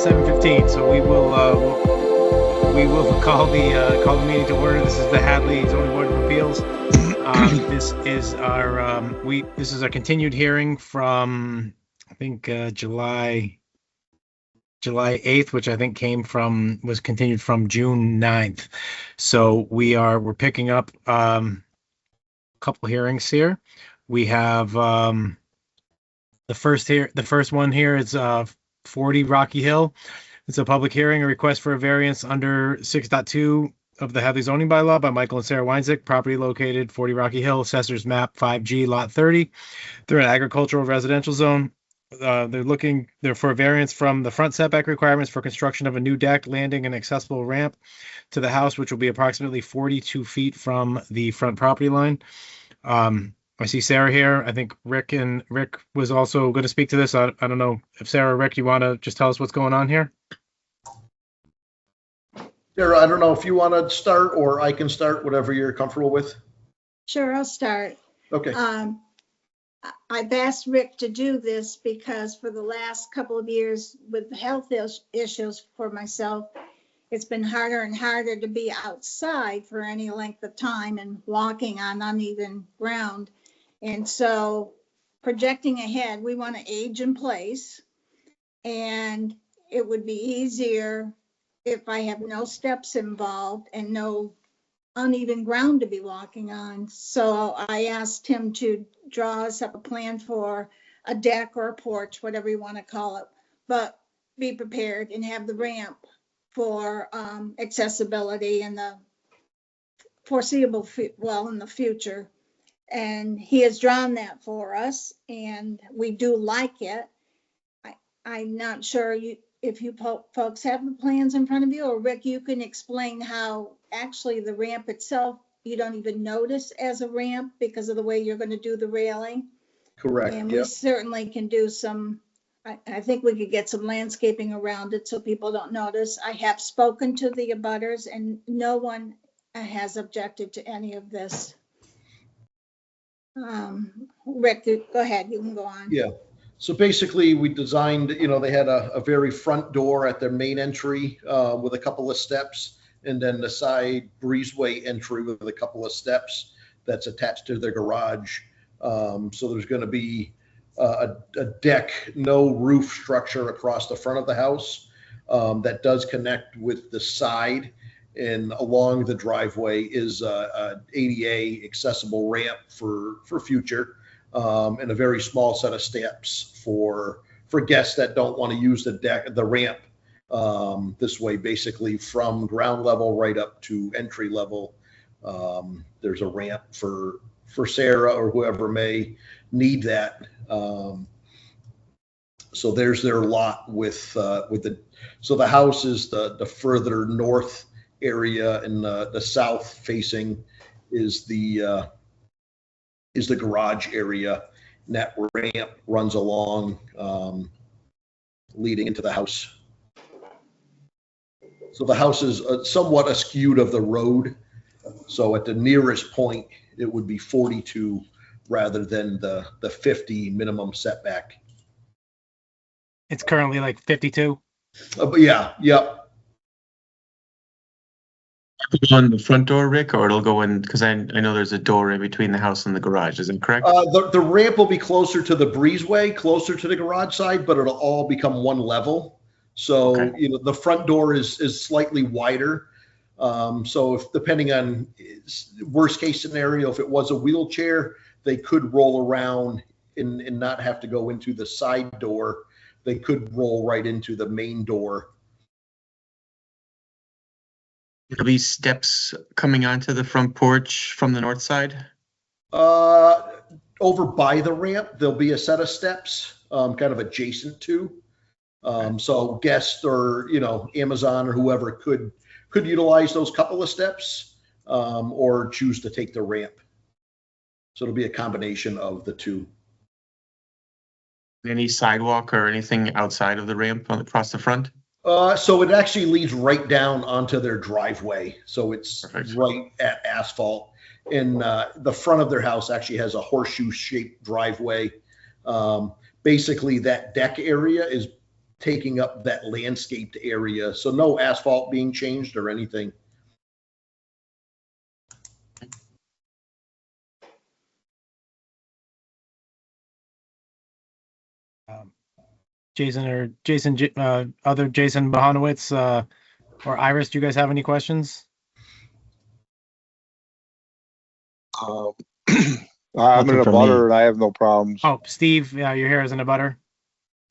at 7:15, so we will call the meeting to order. This is the Hadley Zoning Board of Appeals. This is our continued hearing from I think July 8th, which I think was continued from June 9th. So we're picking up a couple hearings here. We have the first one here is 40 Rocky Hill. It's a public hearing, a request for a variance under 6.2 of the Hadley zoning bylaw by Michael and Sarah Weinzick, property located 40 Rocky Hill, Assessor's Map 5G, Lot 30. They're an agricultural residential zone. They're for a variance from the front setback requirements for construction of a new deck, landing, and accessible ramp to the house, which will be approximately 42 feet from the front property line. I see Sarah here. I think Rick was also going to speak to this. I don't know if Sarah or Rick, you want to just tell us what's going on here? Sarah, I don't know if you want to start or I can start, whatever you're comfortable with. Sure, I'll start. Okay. I've asked Rick to do this because for the last couple of years with health issues for myself, it's been harder and harder to be outside for any length of time and walking on uneven ground. And so projecting ahead, we want to age in place, and it would be easier if I have no steps involved and no uneven ground to be walking on. So I asked him to draw us up a plan for a deck or a porch, whatever you want to call it, but be prepared and have the ramp for accessibility in the foreseeable, in the future. And he has drawn that for us, and we do like it. I'm not sure if you folks have the plans in front of you, or Rick, you can explain how actually the ramp itself, you don't even notice as a ramp because of the way you're going to do the railing. Correct. And yep. We certainly can do some, I think we could get some landscaping around it so people don't notice. I have spoken to the abutters and no one has objected to any of this. Rick, go ahead, you can go on. Yeah. So basically we designed, they had a very front door at their main entry with a couple of steps, and then the side breezeway entry with a couple of steps that's attached to their garage. So there's going to be a deck, no roof structure across the front of the house that does connect with the side, and along the driveway is a ADA accessible ramp for future, and a very small set of steps for guests that don't want to use the ramp this way, basically from ground level right up to entry level. There's a ramp for Sarah or whoever may need that. So there's their lot with so the house is the further north area, and the south facing is the garage area, and that ramp runs along leading into the house. So the house is somewhat askewed of the road. So at the nearest point, it would be 42 rather than the 50 minimum setback. It's currently like 52. But yeah. On the front door, Rick, or it'll go in, because I know there's a door in between the house and the garage. Is that correct? The ramp will be closer to the breezeway, closer to the garage side, but it'll all become one level. So, Okay. the front door is slightly wider. So if depending on worst case scenario, if it was a wheelchair, they could roll around and not have to go into the side door. They could roll right into the main door. There'll be steps coming onto the front porch from the north side? Over by the ramp, there'll be a set of steps kind of adjacent to. So guests or, Amazon or whoever could utilize those couple of steps or choose to take the ramp. So it'll be a combination of the two. Any sidewalk or anything outside of the ramp across the front? So it actually leads right down onto their driveway. So it's Perfect. Right at asphalt. And the front of their house actually has a horseshoe shaped driveway. Basically that deck area is taking up that landscaped area. So no asphalt being changed or anything. Jason, other Jason Bohanowitz, or Iris, do you guys have any questions? I'm Nothing in a from butter me. and I have no problems. Oh, Steve, you're here as an abutter.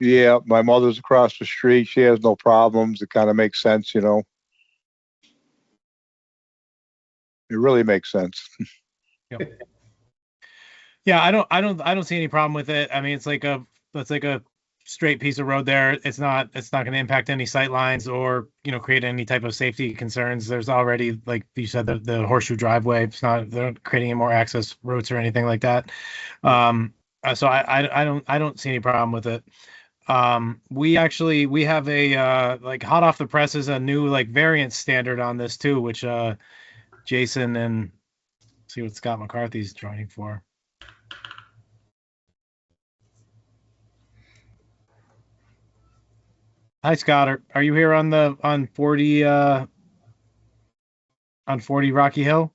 Yeah, my mother's across the street. She has no problems. It kind of makes sense, you know. It really makes sense. Yeah, I don't see any problem with it. I mean, it's like a straight piece of road there. It's not going to impact any sight lines or, create any type of safety concerns. There's already, like you said, the horseshoe driveway. They're not creating any more access roads or anything like that. So I don't see any problem with it. We have a like hot off the presses, a new like variance standard on this too, which Jason and see what Scott McCarthy's joining for. Hi, Scott. Are you here on 40 Rocky Hill?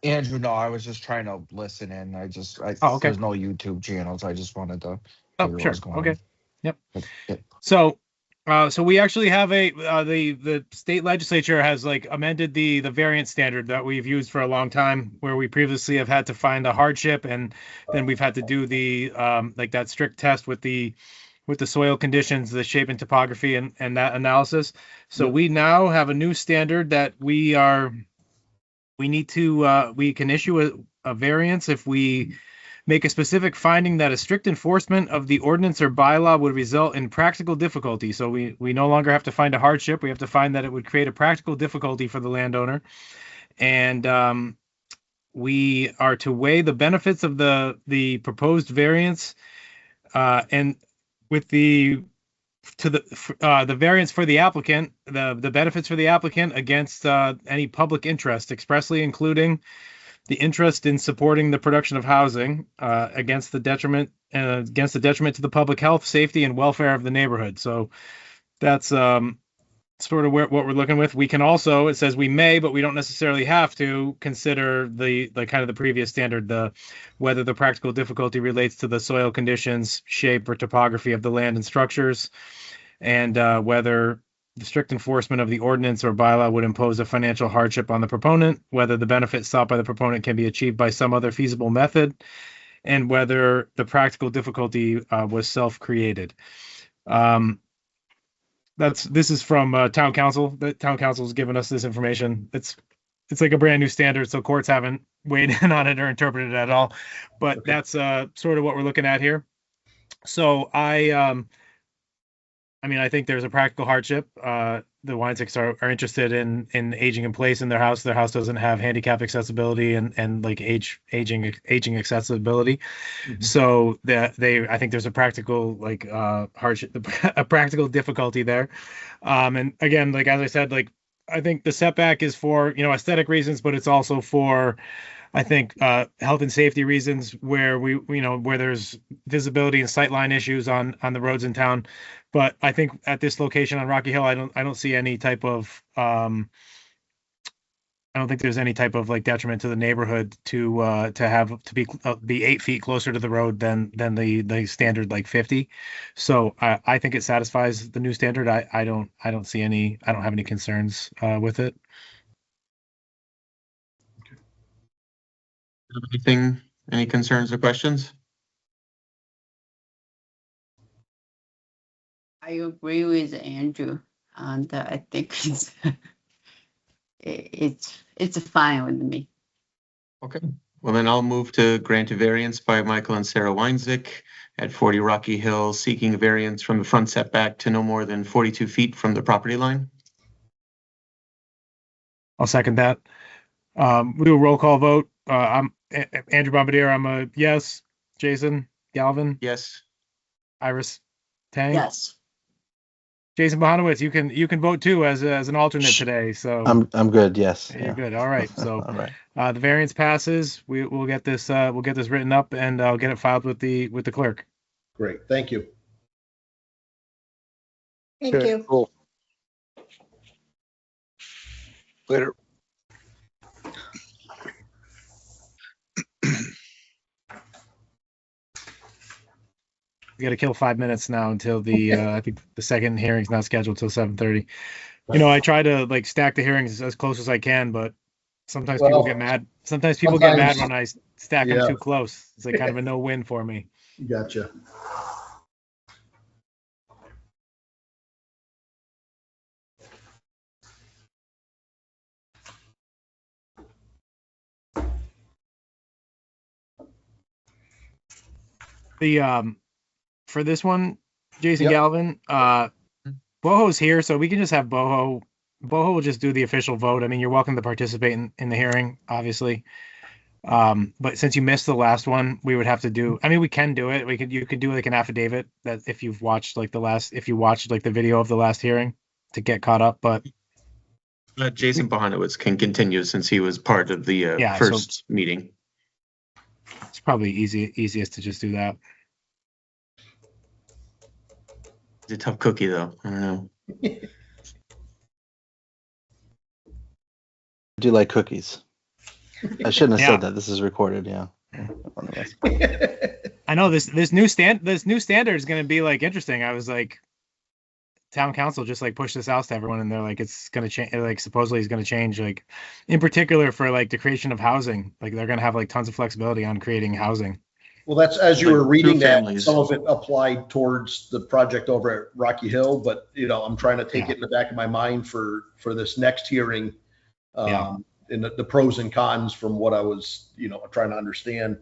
Andrew, no, I was just trying to listen in. Oh, okay. There's no YouTube channels. I just wanted to Oh, figure sure. what's going Okay. on. Yep. Yeah. So we actually have the state legislature has like amended the variance standard that we've used for a long time, where we previously have had to find a hardship, and then we've had to do the like that strict test with the soil conditions, the shape and topography, and that analysis. So we now have a new standard that we can issue a variance if we make a specific finding that a strict enforcement of the ordinance or bylaw would result in practical difficulty. So we no longer have to find a hardship. We have to find that it would create a practical difficulty for the landowner. And we are to weigh the benefits of the proposed variance and with the variance for the applicant, the benefits for the applicant against any public interest, expressly including the interest in supporting the production of housing against the detriment to the public health, safety, and welfare of the neighborhood. So that's sort of what we're looking with. We can also, it says we may, but we don't necessarily have to consider the kind of the previous standard, whether the practical difficulty relates to the soil conditions, shape, or topography of the land and structures, and whether the strict enforcement of the ordinance or bylaw would impose a financial hardship on the proponent, whether the benefit sought by the proponent can be achieved by some other feasible method, and whether the practical difficulty was self-created. This is from town council. The town council has given us this information. It's like a brand new standard, so courts haven't weighed in on it or interpreted it at all. But Okay. that's sort of what we're looking at here. So I mean, I think there's a practical hardship. The Weinzicks are interested in aging in place in their house. Their house doesn't have handicap accessibility and like aging accessibility. Mhm. So I think there's a practical like hardship, a practical difficulty there. And again, like as I said, like I think the setback is for aesthetic reasons, but it's also for I think health and safety reasons where where there's visibility and sightline issues on the roads in town. But I think at this location on Rocky Hill, I don't see any type of I don't think there's any type of like detriment to the neighborhood to be 8 feet closer to the road than the standard like 50. So I think it satisfies the new standard. I don't have any concerns with it. Anything? Any concerns or questions? I agree with Andrew, and I think it's fine with me. Okay. Well, then I'll move to grant a variance by Michael and Sarah Weinzick at 40 Rocky Hill, seeking a variance from the front setback to no more than 42 feet from the property line. I'll second that. We'll do a roll call vote. I'm Andrew Bombardier. I'm a yes. Jason Galvin, Yes. Iris Tang. Yes. Jason Bohanowitz, you can vote too as an alternate today. So I'm good. Yes. you're good. All right. So All right. the variance passes. We'll get this written up and I'll get it filed with the clerk. Great. Thank you. Thank Okay, you. cool. Later. We got to kill 5 minutes now until the I think the second hearing's not scheduled till 7:30. You know, I try to like stack the hearings as close as I can, but sometimes people Well, get mad. Sometimes people get mad when I stack them yeah. too close. It's like kind of a no-win for me. Gotcha. The for this one, Jason Yep. Galvin, Boho's here, so we can just have Boho. Boho will just do the official vote. I mean, you're welcome to participate in the hearing, obviously. But since you missed the last one, we would have to do. I mean, we can do it. You could do like an affidavit that if you've watched like if you watched like the video of the last hearing to get caught up. But Jason Bohanowitz can continue since he was part of the Yeah, first meeting. it's probably easiest to just do that. He's a tough cookie, though. I don't know. I do like cookies. I shouldn't have Yeah. said that. This is recorded. Yeah. I know this new standard is going to be like interesting. I was like, town council just like pushed this out to everyone, and they're like, it's going to change. Like supposedly it's going to change. Like in particular for like the creation of housing. Like they're going to have like tons of flexibility on creating housing. Well, that's, as you Like were reading two that, families. some of it applied towards the project over at Rocky Hill, but, you know, I'm trying to take Yeah. it in the back of my mind for this next hearing. Yeah. And the pros and cons from what I was, you know, trying to understand.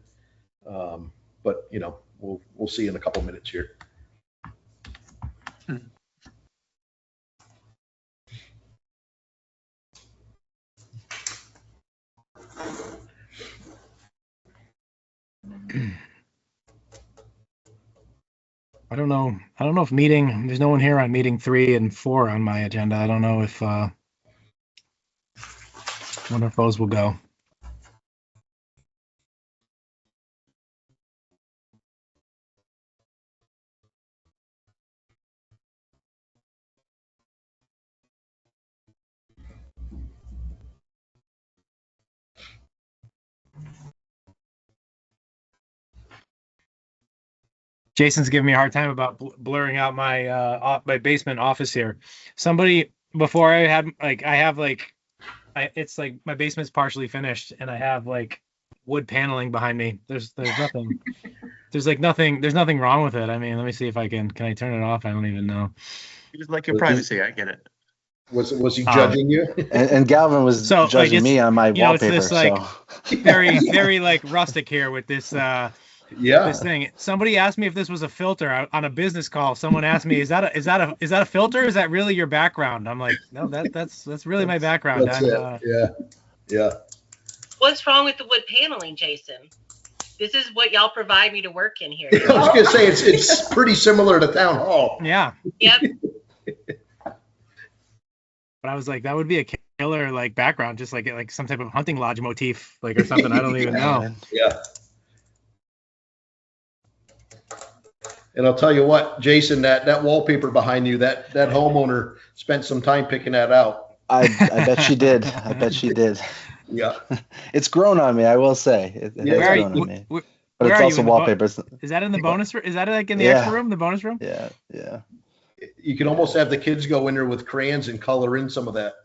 But, you know, we'll see in a couple minutes here. I don't know if there's no one here on meeting 3 and 4 on my agenda. I don't know if one of those will go. Jason's giving me a hard time about blurring out my my basement office here. Somebody before I have it's like my basement's partially finished and I have like wood paneling behind me. There's nothing. There's nothing wrong with it. I mean, let me see if can I turn it off? I don't even know. You just like your privacy. I get it. Was he judging you? And Galvin was So, like, judging it's- me on my you know, it's wallpaper. this, like, So Very like rustic here with this Yeah. this thing. Somebody asked me if this was a filter on a business call. Someone asked me, is that a filter? Is that really your background? I'm like, no, that's really my background. That's I'm, it. Yeah. Yeah. What's wrong with the wood paneling, Jason? This is what y'all provide me to work in here. I was gonna say it's pretty similar to town hall. yeah. Yep. But I was like, that would be a killer like background, just like some type of hunting lodge motif, like or something. I don't even know. Yeah. And I'll tell you what, Jason, that wallpaper behind you, that homeowner spent some time picking that out. I bet she did. I bet she did. Yeah. It's grown on me, I will say. It Yeah. has Where are grown you? on me. Where But are it's you also in the bo- wallpaper. Is that in the bonus room? Is that like in the Yeah. extra room, the bonus room? Yeah, yeah. You can almost have the kids go in there with crayons and color in some of that.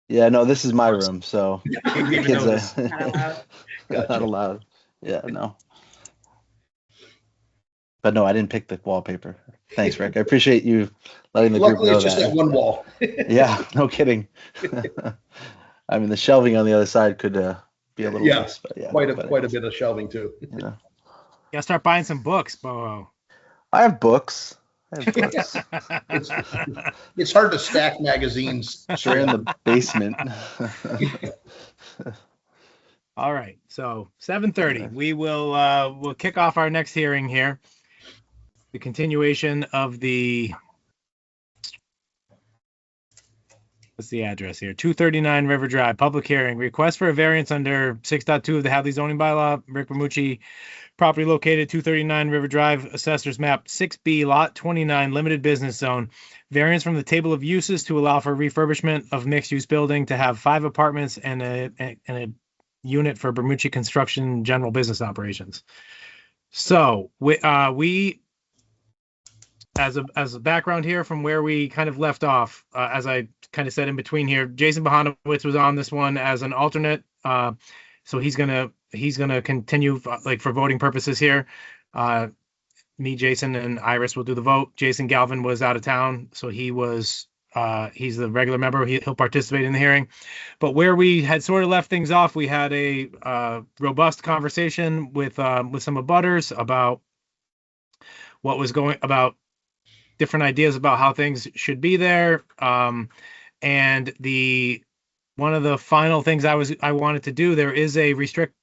Yeah, no, this is my room, so Didn't the even kids notice. are Not allowed. not allowed. Yeah, no. But no, I didn't pick the wallpaper. Thanks, Rick. I appreciate you letting the group Luckily, know it's just that one wall. Yeah, no kidding. I mean, the shelving on the other side could be a little Yeah, less, but yeah. Quite a but, bit of shelving too. you know. Yeah, start buying some books, Boho. I have books. I have books. It's hard to stack magazines. Sure, in the basement. All right, so 7:30, we will we'll kick off our next hearing here. The continuation of the what's the address here? 239 River Drive, public hearing, request for a variance under 6.2 of the Hadley zoning bylaw. Rick Bermucci, property located 239 River Drive, assessors map 6B, lot 29, limited business zone. Variance from the table of uses to allow for refurbishment of mixed-use building to have 5 apartments and a unit for Bermucci Construction general business operations. So we as a background here from where we kind of left off, as I kind of said in between here, Jason Bohanowitz was on this one as an alternate. So he's gonna continue like for voting purposes here. Me, Jason, and Iris will do the vote. Jason Galvin was out of town, so he's the regular member. He'll participate in the hearing. But where we had sort of left things off, we had a robust conversation with some abutters about what was going about different ideas about how things should be there. And one of the final things I wanted to do, there is a restrictive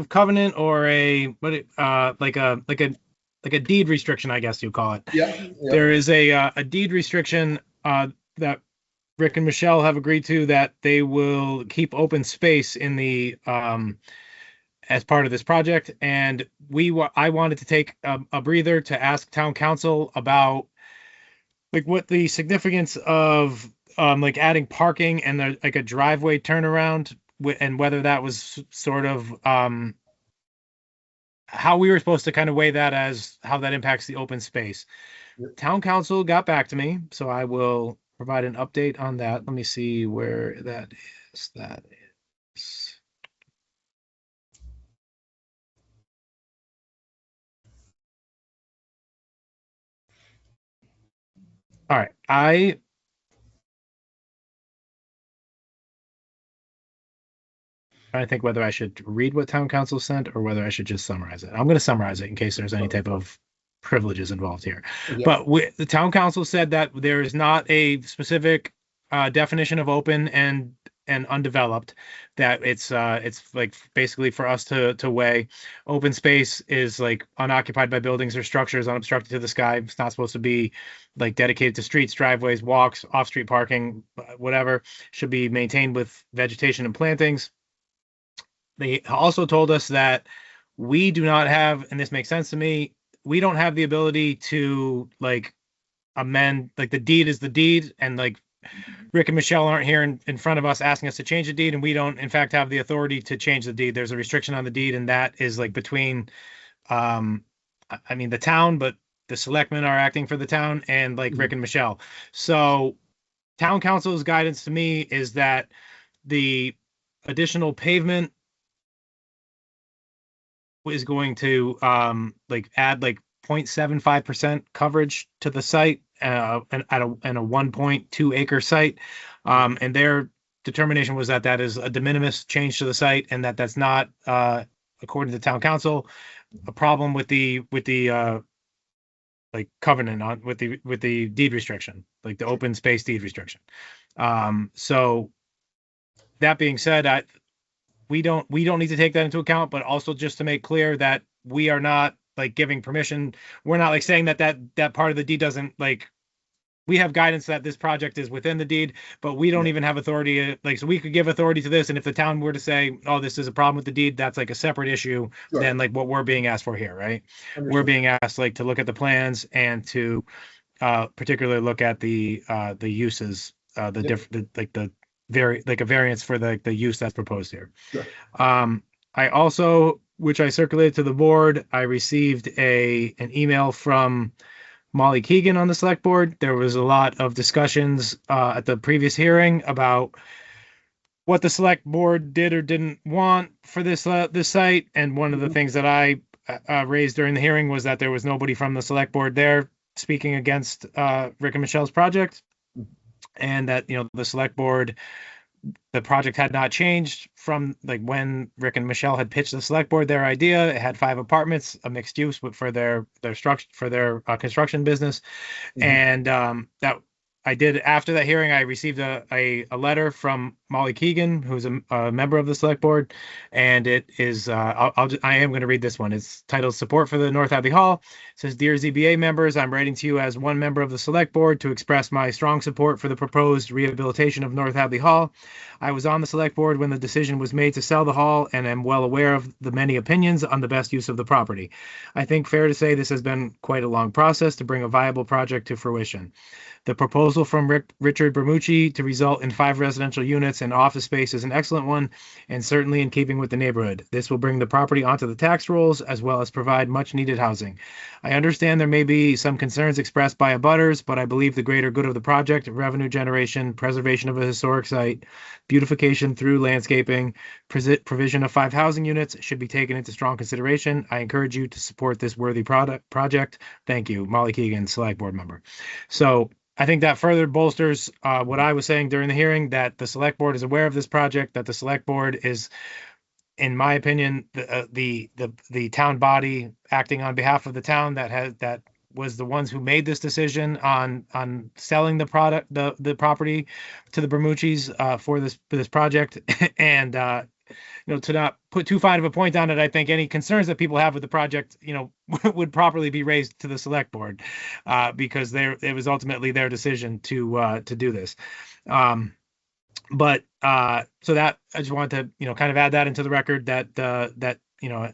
covenant or like a deed restriction, I guess you call it. Yeah. There is a deed restriction that Rick and Michelle have agreed to, that they will keep open space in the as part of this project. And I wanted to take a breather to ask town council about like what the significance of like adding parking and like a driveway turnaround, and whether that was sort of how we were supposed to kind of weigh that as how that impacts the open space. Yep. Town council got back to me, so I will provide an update on that. Let me see where that is. That is. All right, I think whether I should read what town council sent or whether I should just summarize it. I'm going to summarize it in case there's any type of privileges involved here. Yeah. But the town council said that there is not a specific definition of open and undeveloped, that it's like basically for us to weigh. Open space is like unoccupied by buildings or structures, unobstructed to the sky. It's not supposed to be like dedicated to streets, driveways, walks, off-street parking, whatever. Should be maintained with vegetation and plantings. They also told us that we do not have, and this makes sense to me, we don't have the ability to like amend, like the deed is the deed, and like Rick and Michelle aren't here in front of us asking us to change the deed, and we don't in fact have the authority to change the deed. There's a restriction on the deed, and that is like between the town, but the selectmen are acting for the town, and like Rick and Michelle. So town council's guidance to me is that the additional pavement is going to like add like 0.75% coverage to the site and a 1.2 acre site, and their determination was that that is a de minimis change to the site, and that's not according to town council a problem with the like covenant on with the deed restriction, like the open space deed restriction. So that being said, we don't need to take that into account, but also just to make clear that we are not like giving permission. We're not like saying that part of the deed doesn't, like, we have guidance that this project is within the deed, but we don't even have authority. Like, so we could give authority to this, and if the town were to say, oh, this is a problem with the deed, that's like a separate issue than like what we're being asked for here, right? Understood. We're being asked like to look at the plans and to particularly look at the uses, like a variance for the use that's proposed here. Sure. I also, which I circulated to the board, I received an email from Molly Keegan on the select board. There was a lot of discussions at the previous hearing about what the select board did or didn't want for this site. And one of the things that I raised during the hearing was that there was nobody from the select board there speaking against Rick and Michelle's project, and that, the select board, the project had not changed from like when Rick and Michelle had pitched the select board their idea. It had 5 apartments, a mixed use for their structure, for their construction business. And that I did after that hearing, I received a letter from Molly Keegan, who's a member of the select board, and it is I am going to read this one. It's titled "Support for the North Hadley Hall." It says, "Dear ZBA members, I'm writing to you as one member of the select board to express my strong support for the proposed rehabilitation of North Hadley Hall. I was on the select board when the decision was made to sell the hall and am well aware of the many opinions on the best use of the property. I think fair to say this has been quite a long process to bring a viable project to fruition. The proposal from Richard Bermucci to result in 5 residential units and office space is an excellent one, and certainly in keeping with the neighborhood. This will bring the property onto the tax rolls as well as provide much needed housing. I understand there may be some concerns expressed by abutters, but I believe the greater good of the project, revenue generation, preservation of a historic site, beautification through landscaping, provision of 5 housing units should be taken into strong consideration. I encourage you to support this worthy project. Thank you, Molly Keegan, select board member." So I think that further bolsters what I was saying during the hearing, that the select board is aware of this project, that the select board is, in my opinion, the town body acting on behalf of the town that was the ones who made this decision on selling the property to the Bermucci's for this project. And to not put too fine of a point on it, I think any concerns that people have with the project, would properly be raised to the select board, because it was ultimately their decision to do this. But so that I just wanted to, kind of add that into the record that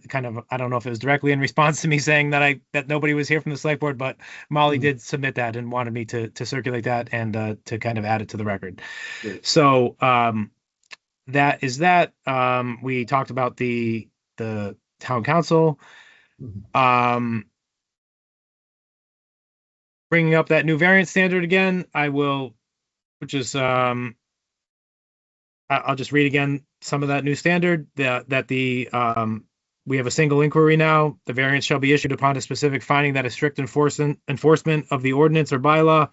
kind of, I don't know if it was directly in response to me saying that nobody was here from the select board, but Molly did submit that and wanted me to circulate that and to kind of add it to the record. Great. So that is that. We talked about the town council. Bringing up that new variance standard again, I'll just read again some of that new standard, we have a single inquiry now. The variance shall be issued upon a specific finding that a strict enforcement of the ordinance or bylaw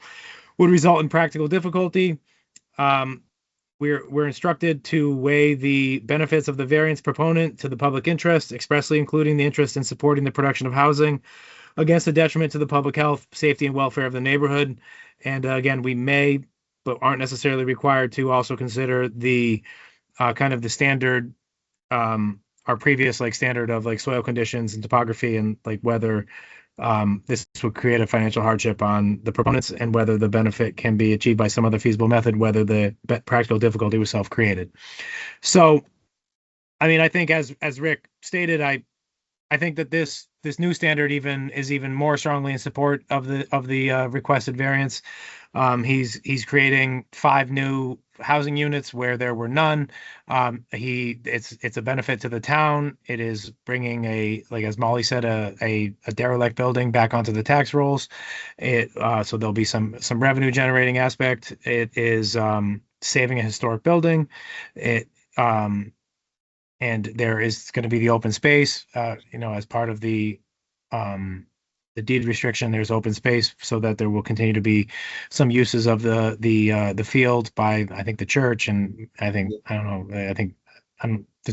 would result in practical difficulty. We're instructed to weigh the benefits of the variance proponent to the public interest, expressly including the interest in supporting the production of housing, against the detriment to the public health, safety, and welfare of the neighborhood. And again, we may, but aren't necessarily required to also consider the kind of the standard, our previous standard of soil conditions and topography and whether this would create a financial hardship on the proponents and whether the benefit can be achieved by some other feasible method, whether the practical difficulty was self-created. So, I mean, I think as Rick stated, I think that this new standard is even more strongly in support of the requested variance. He's creating 5 new housing units where there were none. It's a benefit to the town. It is bringing as Molly said, a derelict building back onto the tax rolls. So there'll be some revenue generating aspect. It is saving a historic building. And there is going to be the open space, as part of the deed restriction. There's open space so that there will continue to be some uses of the field by, I think, the church, and there's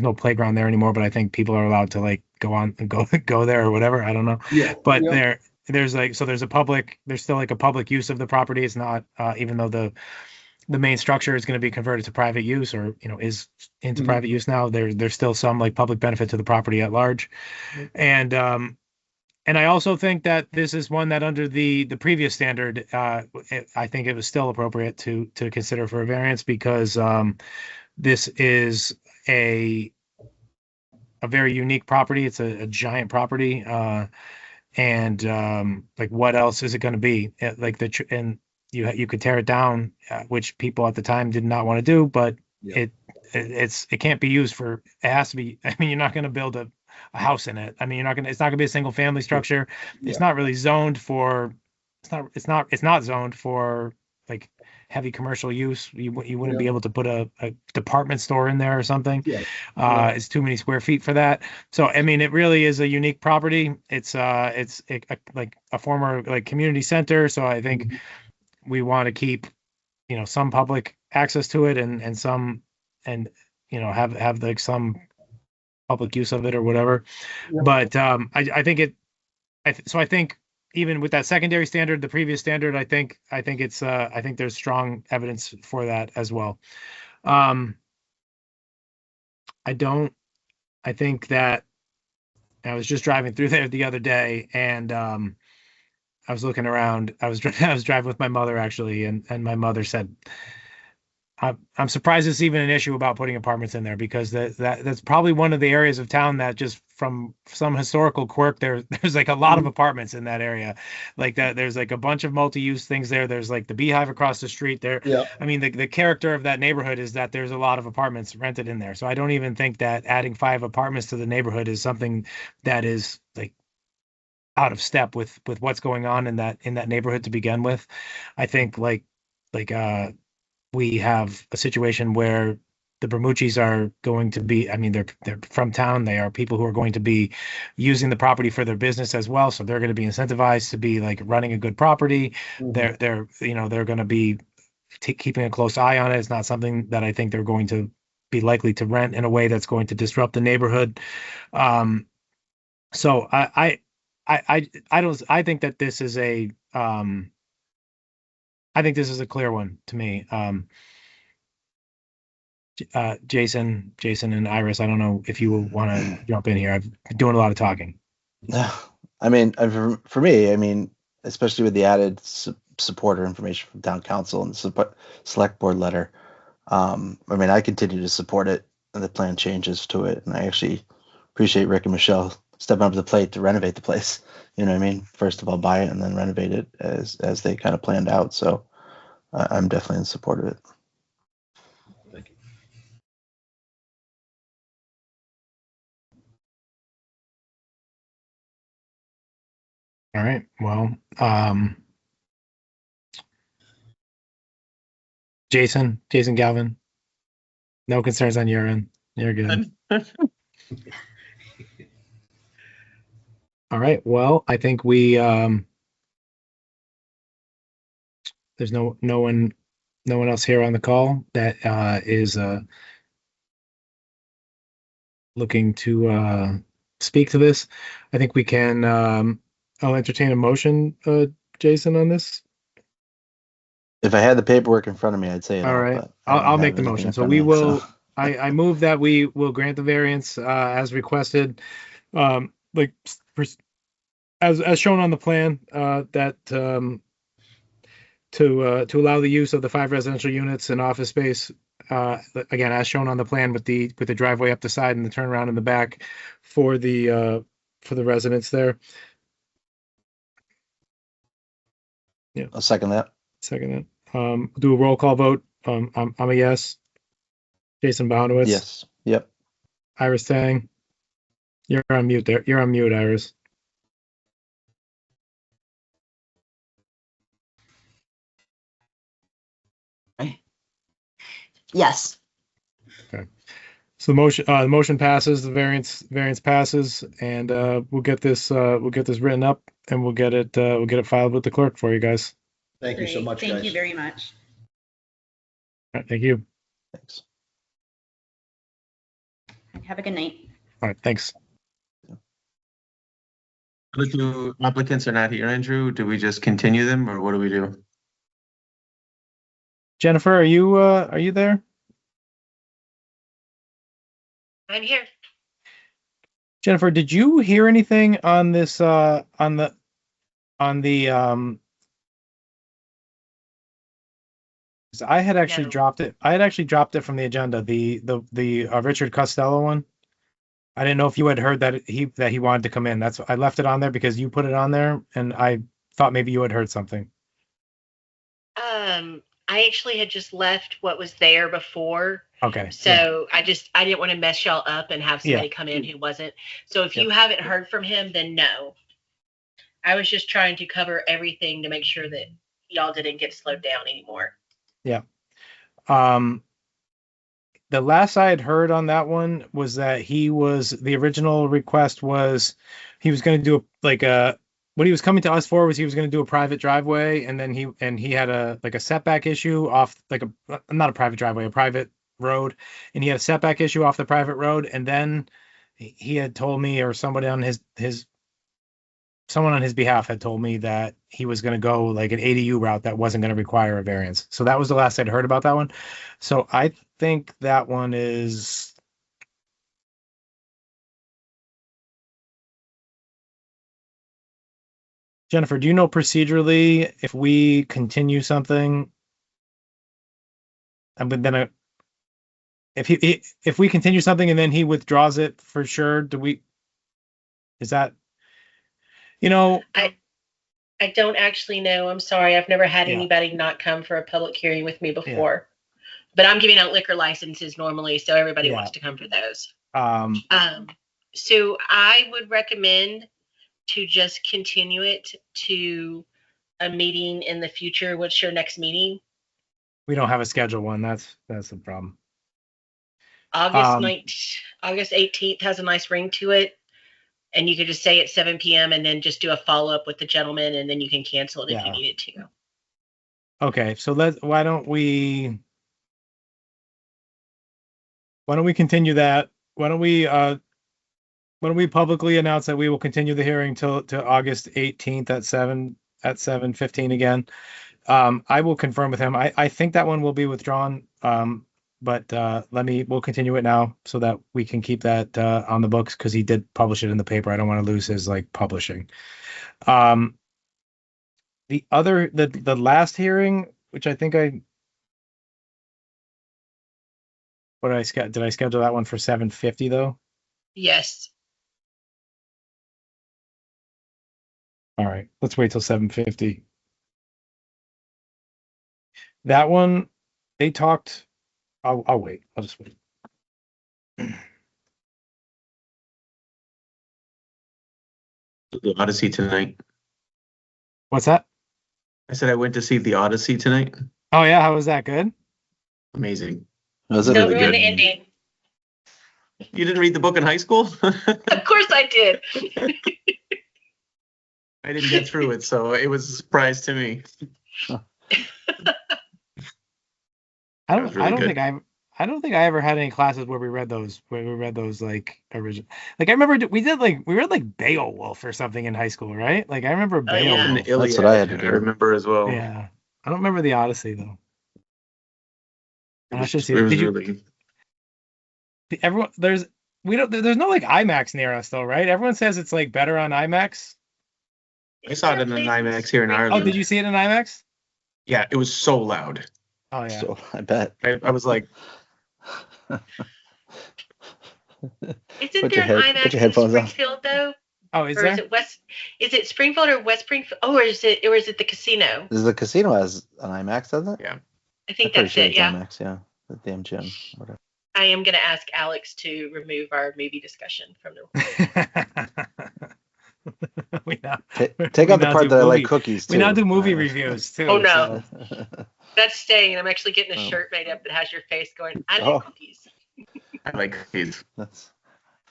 no playground there anymore, but I think people are allowed to go on and go there or whatever. I don't know. Yeah. But there's still a public use of the property. It's not even though the main structure is going to be converted to private use, or is into private use now. There's still some public benefit to the property at large, and I also think that this is one that under the previous standard, I think it was still appropriate to consider for a variance, because this is a very unique property. It's a giant property, and what else is it going to be? You could tear it down, which people at the time did not want to do, but it can't be used for. It has to be. I mean, you're not going to build a house in it. I mean, it's not going to be a single family structure. It's not really zoned for. It's not zoned for heavy commercial use. You wouldn't be able to put a department store in there or something. It's too many square feet for that. So I mean, it really is a unique property. It's a former community center. So I think we want to keep some public access to it and some have some public use of it or whatever. But I think even with that secondary standard, the previous standard, I think there's strong evidence for that as well. I think that I was just driving through there the other day, and I was looking around. I was I was driving with my mother actually, and my mother said, I'm surprised it's even an issue about putting apartments in there, because that's probably one of the areas of town that, just from some historical quirk, there's like a lot of apartments in that area, like that. There's like a bunch of multi-use things there. There's like the Beehive across the street there. Yeah. I mean, the character of that neighborhood is that there's a lot of apartments rented in there. So I don't even think that adding 5 apartments to the neighborhood is something that is like out of step with what's going on in that neighborhood to begin with. I think we have a situation where the Bermucci's are going to be, I mean, they're from town. They are people who are going to be using the property for their business as well. So they're going to be incentivized to be like running a good property. Mhm. They're going to be keeping a close eye on it. It's not something that I think they're going to be likely to rent in a way that's going to disrupt the neighborhood. So I think that this is I think this is a clear one to me. Jason and Iris, I don't know if you want to jump in here. I've been doing a lot of talking. I mean, for me, I mean, especially with the added supporter information from town council and the select board letter, I mean, I continue to support it and the plan changes to it. And I actually appreciate Rick and Michelle stepping up to the plate to renovate the place. You know what I mean? First of all, buy it and then renovate it as they kind of planned out. So I'm definitely in support of it. Thank you. All right. Well, Jason Galvin, no concerns on your end. You're good. All right. Well, I think we there's no one else here on the call that is looking to speak to this. I think we can I'll entertain a motion, Jason, on this. If I had the paperwork in front of me, I'd say it. All right. I'll make the motion. So we will I move that we will grant the variance as requested, like as shown on the plan, that to allow the use of the 5 residential units and office space, again, as shown on the plan, with the driveway up the side and the turnaround in the back for the residents there. Yeah, I'll second that. Second that. Do a roll call vote. I'm a yes. Jason Bownowitz. Yes. Yep. Iris Tang. You're on mute there. You're on mute, Iris. Yes. Okay. So the motion passes. The variance passes, and we'll get this written up, and we'll get it filed with the clerk for you guys. Thank you so much, Thank guys. you very much. All right, thank you. Thanks. Have a good night. All right, thanks. The 2 applicants are not here, Andrew. Do we just continue them, or what do we do? Jennifer, are you there? I'm here. Jennifer, did you hear anything on this on the I had actually No. dropped it. I had actually dropped it from the agenda, the Richard Costello one. I didn't know if you had heard that he wanted to come in. That's I left it on there because you put it on there, and I thought maybe you had heard something. I actually had just left what was there before. Okay. So I didn't want to mess y'all up and have somebody come in who wasn't. So if you haven't heard from him, then no. I was just trying to cover everything to make sure that y'all didn't get slowed down anymore. Yeah. The last I had heard on that one was that the original request was he was going to do what he was coming to us for was he was going to do a private driveway, and then he had a setback issue off not a private driveway, a private road, and he had a setback issue off the private road, and then he had told me, or somebody on someone on his behalf had told me that he was going to go like an ADU route that wasn't going to require a variance. So that was the last I'd heard about that one. So I think that one is. Jennifer, do you know procedurally if we continue something? But then if we continue something and then he withdraws it for sure, is that, I don't actually know. I'm sorry. I've never had Yeah. anybody not come for a public hearing with me before. But I'm giving out liquor licenses normally, so everybody Yeah. wants to come for those. um, So I would recommend to just continue it to a meeting in the future. What's your next meeting? we don't have a scheduled one. That's the problem. August 18th has a nice ring to it. And you could just say at 7 p.m. and then just do a follow-up with the gentleman, and then you can cancel it if you needed to. Okay, so why don't we continue that? Why don't we publicly announce that we will continue the hearing to August 18th at 7:15 again. I will confirm with him. I think that one will be withdrawn. But we'll continue it now so that we can keep that on the books because he did publish it in the paper. I don't want to lose his publishing. The last hearing, which I think did I schedule that one for 7:50 though? Yes. All right, let's wait till 7:50. That one, they talked. I'll wait. I'll just wait. The Odyssey tonight. What's that? I said I went to see the Odyssey tonight. Oh yeah, how was that? Good. Amazing. Was it Don't really ruin good. the ending. You didn't read the book in high school? Of course I did. I didn't get through it, so it was a surprise to me. I was really good. don't think I ever had any classes where we read those like original. Like I remember we read Beowulf or something in high school, right? Like I remember Oh, yeah. Beowulf. And the Iliad, That's what I had to do. I remember as well. Yeah, I don't remember the Odyssey though. It I was, should see. it was Did you? really. Everyone, there's no IMAX near us though, right? Everyone says it's better on IMAX. I saw it in an IMAX here in Oh, Ireland. did you see it in IMAX? Yeah, it was so loud. Oh yeah. So I bet. I was like, Isn't Put there your an head- IMAX put your in headphones on. Springfield though? Oh, is Or there? is it West? Is it Springfield or West Springfield? Oh, or is it the casino? The casino has an IMAX, doesn't it? yeah. I think I'm pretty that's sure it. it's Yeah. IMAX, yeah. The damn gym. Whatever. I am going to ask Alex to remove our movie discussion from the. we now, Take we out the now part do that I like movie- cookies too. We now do movie reviews too. Oh, no. so- That's staying. I'm actually getting a Oh. shirt made up that has your face going. I Oh. like cookies. I like cookies. That's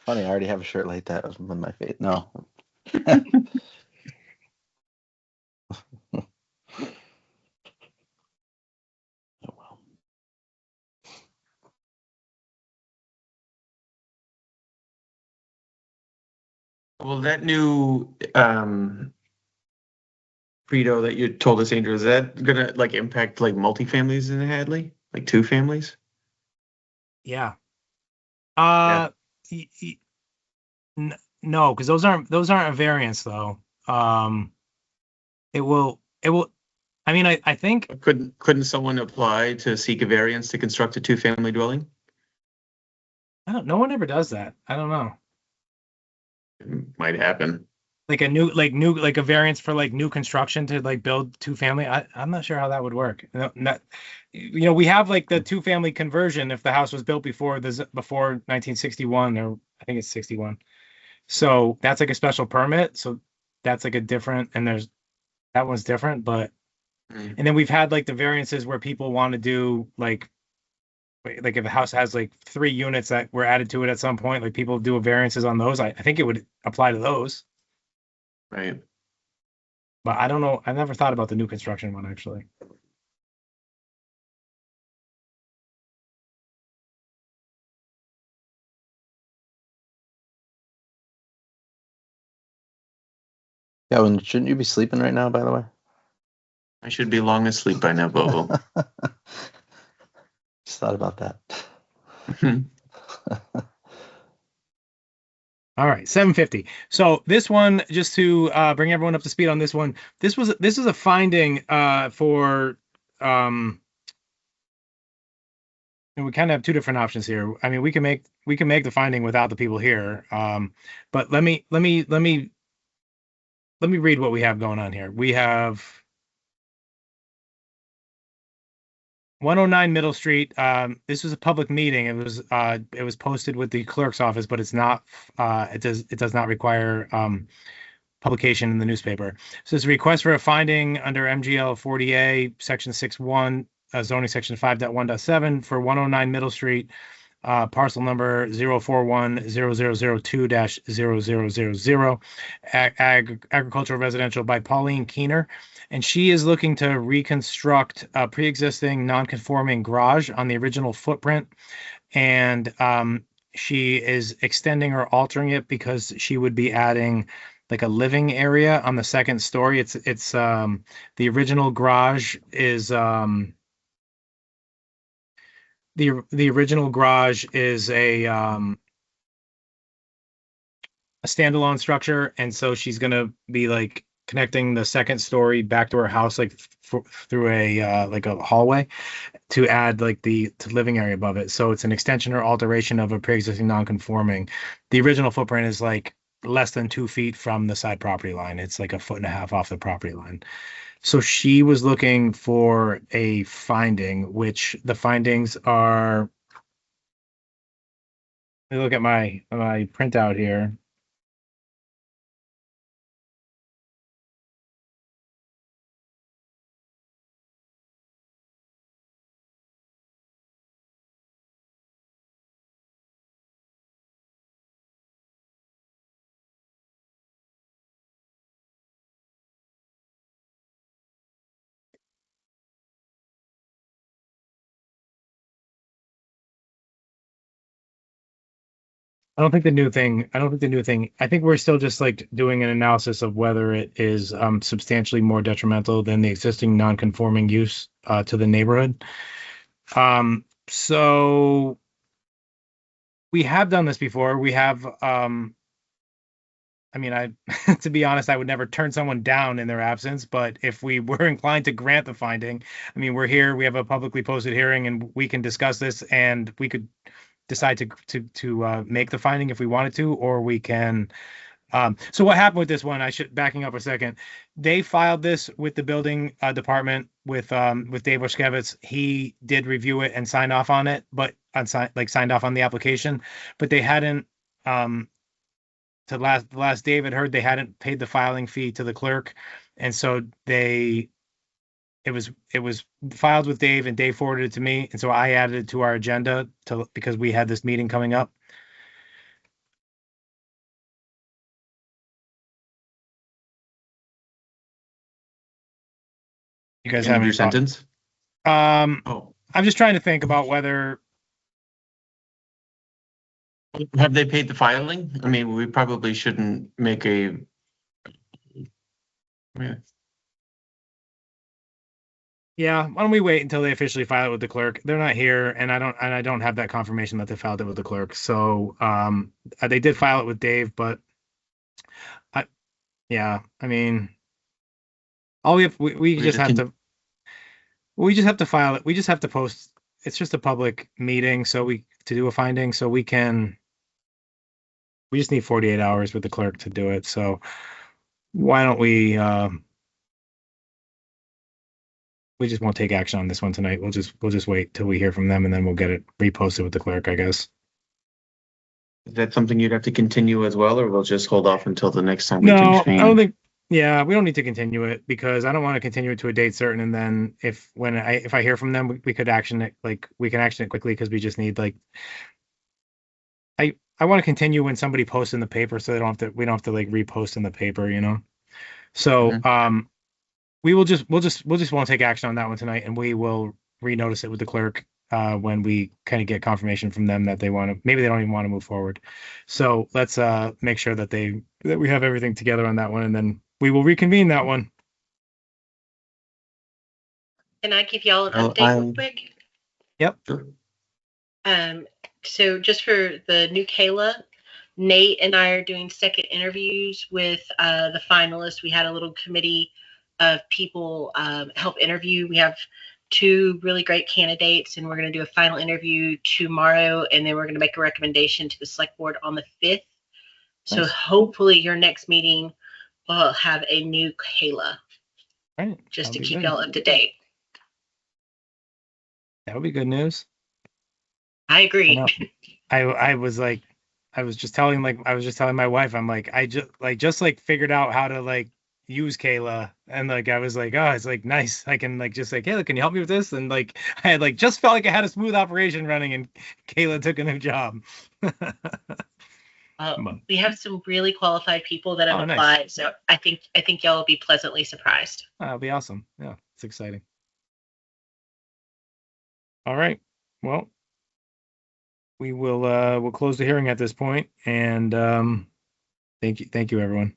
funny. I already have a shirt like that with my face. No. Oh, well. Well, that new credo that you told us, Andrew, is that gonna impact multifamilies in Hadley? Like two families? Yeah. Yeah. No, because those aren't a variance though. It will. I mean, I think Couldn't someone apply to seek a variance to construct a two-family dwelling? no one ever does that. I don't know. It might happen. Like a variance for new construction to build two family. I'm not sure how that would work. We have the two family conversion if the house was built before 1961, or I think it's 61. So that's a special permit. So that's a different, and that one's different. But and then we've had the variances where people want to do if a house has 3 units that were added to it at some point, people do variances on those. I think it would apply to those. Right. But I don't know. I never thought about the new construction one actually. Kevin, shouldn't you be sleeping right now, by the way? I should be long asleep by now, Bobo. Just thought about that. All right, 750. So this one, just to bring everyone up to speed on this one, this is a finding for and we kind of have two different options here. I mean, we can make the finding without the people here. But let me read what we have going on here. We have 109 Middle Street. This was a public meeting. It was posted with the clerk's office, but it's not. It does not require publication in the newspaper. So it's a request for a finding under MGL 40A, Section 6.1, zoning Section 5.1.7 for 109 Middle Street, parcel number 0410002-0000, agricultural residential by Pauline Keener. And she is looking to reconstruct a pre-existing non-conforming garage on the original footprint. And she is extending or altering it because she would be adding like a living area on the second story. It's the original garage is the original garage is a standalone structure, and so she's gonna be like connecting the second story back to her house, like through a like a hallway, to add like the living area above it. So it's an extension or alteration of a pre-existing non-conforming. The original footprint is like less than 2 feet from the side property line. It's like 1.5 feet off the property line. So she was looking for a finding, which the findings are. Let me look at my printout here. I don't think the new thing. I think we're still just like doing an analysis of whether it is substantially more detrimental than the existing non-conforming use to the neighborhood. So we have done this before. We have. I mean, to be honest, I would never turn someone down in their absence. But if we were inclined to grant the finding, I mean, we're here. We have a publicly posted hearing, and we can discuss this, and we could decide to make the finding if we wanted to, or we can. So what happened with this one? Backing up a second. They filed this with the building department with Dave Washkevitz. He did review it and sign off on it, but signed off on the application, but they hadn't. The last Dave had heard, they hadn't paid the filing fee to the clerk, and so it was filed with Dave, and Dave forwarded it to me, and so I added it to our agenda because we had this meeting coming up. You guys have your sentence? I'm just trying to think about whether. Have they paid the filing? I mean, we probably shouldn't make a. Yeah, why don't we wait until they officially file it with the clerk? They're not here, and I don't have that confirmation that they filed it with the clerk. So they did file it with Dave, but I mean, all we just have to file it. We just have to post. It's just a public meeting, so to do a finding, so we just need 48 hours with the clerk to do it. So why don't we just won't take action on this one tonight. We'll just wait till we hear from them, and then we'll get it reposted with the clerk, I guess. Is that something you'd have to continue as well, or we'll just hold off until the next time? No, I don't think. Yeah, we don't need to continue it because I don't want to continue it to a date certain. And then if I hear from them, we could action it. Like we can action it quickly because we just need like. I want to continue when somebody posts in the paper, so we don't have to like repost in the paper, you know. So we will just won't take action on that one tonight, and we will renotice it with the clerk when we kind of get confirmation from them that maybe they don't even want to move forward. So let's make sure that we have everything together on that one, and then we will reconvene that one. Can I give y'all an Oh, update real quick? Yep. Sure. So just for the new Kayla, Nate and I are doing second interviews with the finalists. We had a little committee of people help interview. We have 2 really great candidates, and we're going to do a final interview tomorrow, and then we're going to make a recommendation to the select board on the 5th. So Nice. hopefully your next meeting will have a new Kayla, Right. just to That'll be keep good. y'all up to date. That would be good news. I agree. know. I was like, I was just telling my wife, I'm like, I just figured out how to like use Kayla, and like I was like, oh, it's like nice. I can like just say, Kayla, can you help me with this? And like I had like just felt like I had a smooth operation running, and Kayla took a new job. We have some really qualified people that have Oh, nice. applied, so I think y'all will be pleasantly surprised. That'll be awesome. Yeah, it's exciting. All right. Well, we will we'll close the hearing at this point, and thank you everyone.